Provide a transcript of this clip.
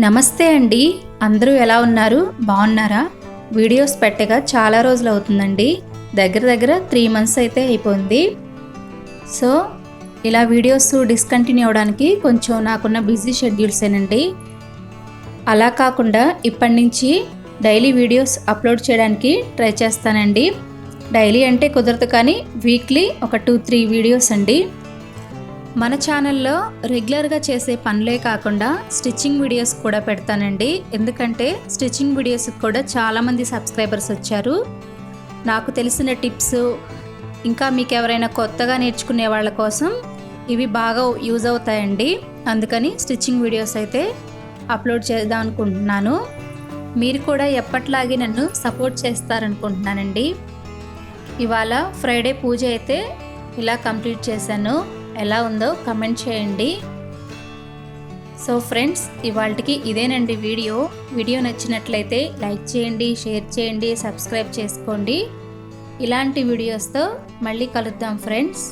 నమస్తే అండి. అందరూ ఎలా ఉన్నారు? బాగున్నారా? వీడియోస్ పెట్టగా చాలా రోజులు అవుతుందండి. దగ్గర 3 మంత్స్ అయితే అయిపోయింది. సో ఇలా వీడియోస్ డిస్కంటిన్యూ అవ్వడానికి కొంచెం నాకున్న బిజీ షెడ్యూల్సేనండి. అలా కాకుండా ఇప్పటి నుంచి డైలీ వీడియోస్ అప్లోడ్ చేయడానికి ట్రై చేస్తానండి. డైలీ అంటే కుదరదు, కానీ వీక్లీ ఒక 2-3 వీడియోస్ అండి. మన ఛానల్లో రెగ్యులర్గా చేసే పనులే కాకుండా స్టిచ్చింగ్ వీడియోస్ కూడా పెడతానండి. ఎందుకంటే స్టిచ్చింగ్ వీడియోస్కి కూడా చాలామంది సబ్స్క్రైబర్స్ వచ్చారు. నాకు తెలిసిన టిప్స్, ఇంకా మీకు ఎవరైనా కొత్తగా నేర్చుకునే వాళ్ళ కోసం ఇవి బాగా యూజ్ అవుతాయండి. అందుకని స్టిచ్చింగ్ వీడియోస్ అయితే అప్లోడ్ చేద్దాం అనుకుంటున్నాను. మీరు కూడా ఎప్పట్లాగే నన్ను సపోర్ట్ చేస్తారనుకుంటున్నానండి. ఇవాళ ఫ్రైడే పూజ అయితే ఇలా కంప్లీట్ చేశాను. ఎలా ఉందో కమెంట్ చేయండి. సో ఫ్రెండ్స్, ఇవాళకి ఇదేనండి వీడియో నచ్చినట్లయితే లైక్ చేయండి, షేర్ చేయండి, సబ్స్క్రైబ్ చేసుకోండి. ఇలాంటి వీడియోస్తో మళ్ళీ కలుద్దాం ఫ్రెండ్స్.